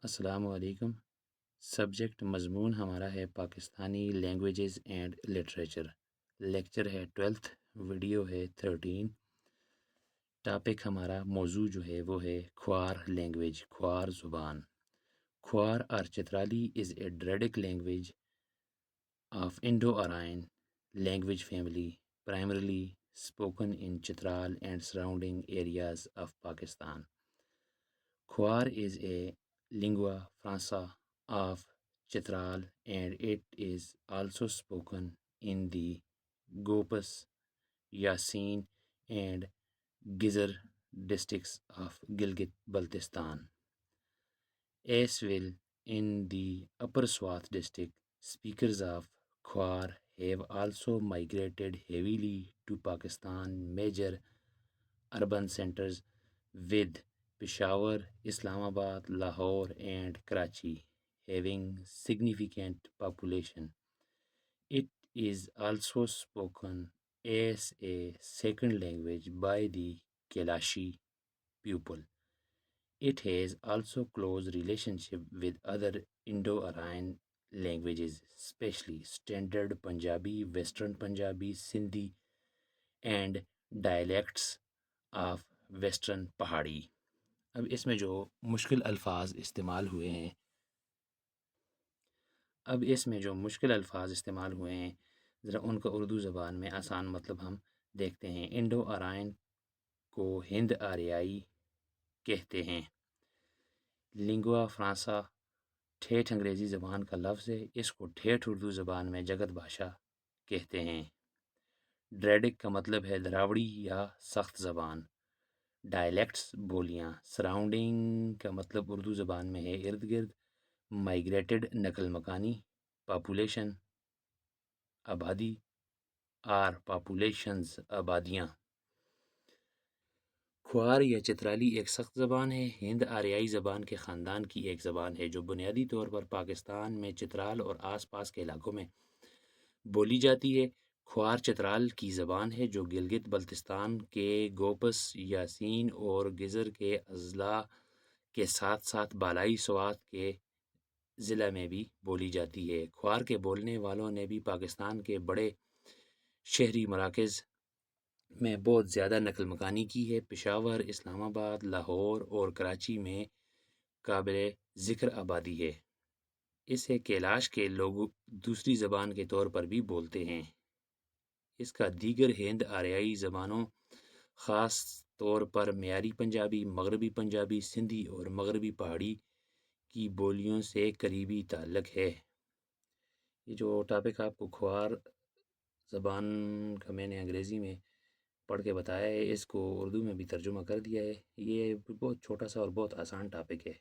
अस्सलामु अलैकुम। सब्जेक्ट मज़मून हमारा है Pakistani languages and literature. Lecture है 12th, वीडियो है 13। टॉपिक हमारा मौजू जो है वो है ख्वार लैंग्वेज, ख्वार ज़ुबान। ख्वार और Chitrali is a Dardic language of Indo-Aryan language family, primarily spoken in Chitral and surrounding areas of Pakistan. Khowar is a lingua franca of Chitral and it is also spoken in the Gopis, Yasin and Gizar districts of Gilgit-Baltistan. As well, in the Upper Swat district, speakers of Khwar have also migrated heavily to Pakistan major urban centers with Peshawar, Islamabad, Lahore and Karachi having significant population. It is also spoken as a second language by the Kailashi people. It has also close relationship with other Indo-Aryan languages, especially Standard Punjabi, Western Punjabi, Sindhi, and dialects of Western पहाड़ी। अब इसमें जो मुश्किल अल्फाज इस्तेमाल हुए हैं ज़रा उनका उर्दू ज़बान में आसान मतलब हम देखते हैं। इंडो आर्यन को हिंद आर्याई कहते हैं। लिंगुआ फ्रांसा ठेठ अंग्रेज़ी ज़बान का लफ्ज़ है। इसको ठेठ उर्दू ज़बान में जगत भाषा कहते हैं। ड्रेडिक का मतलब है दरावड़ी या सख्त ज़बान। डायलेक्ट्स बोलियाँ। सराउंडिंग का मतलब उर्दू ज़बान में है इर्द गिर्द। माइग्रेटेड नकल मकानी। पॉपुलेशन आबादी आर पॉपुलेशंस आबादियाँ। ख्वार या चित्राली एक सख्त ज़बान है। हिंद आर्याई ज़बान के ख़ानदान की एक ज़बान है जो बुनियादी तौर पर पाकिस्तान में चित्राल और आसपास के इलाकों में बोली जाती है। ख्वार चित्राल की ज़बान है जो गिलगित बल्तिस्तान के गोपस, यासीन और गिज़र के अज़ला के साथ साथ बालाई स्वात के ज़िला में भी बोली जाती है। ख्वार के बोलने वालों ने भी पाकिस्तान के बड़े शहरी मराकज़ में बहुत ज़्यादा नकल मकानी की है। पेशावर, इस्लामाबाद, लाहौर और कराची में काबिल ज़िक्र आबादी है। इसे कैलाश के लोग दूसरी ज़बान के तौर पर भी बोलते हैं। इसका दीगर हिंद आर्याई ज़बानों ख़ास तौर पर मेयारी पंजाबी, मगरबी पंजाबी, सिंधी और मगरबी पहाड़ी की बोलियों से करीबी ताल्लुक़ है। ये जो टॉपिक आपको ख्वार ज़बान का मैंने अंग्रेज़ी में पढ़ के बताया है, इसको उर्दू में भी तर्जुमा कर दिया है। ये बहुत छोटा सा और बहुत आसान टॉपिक है।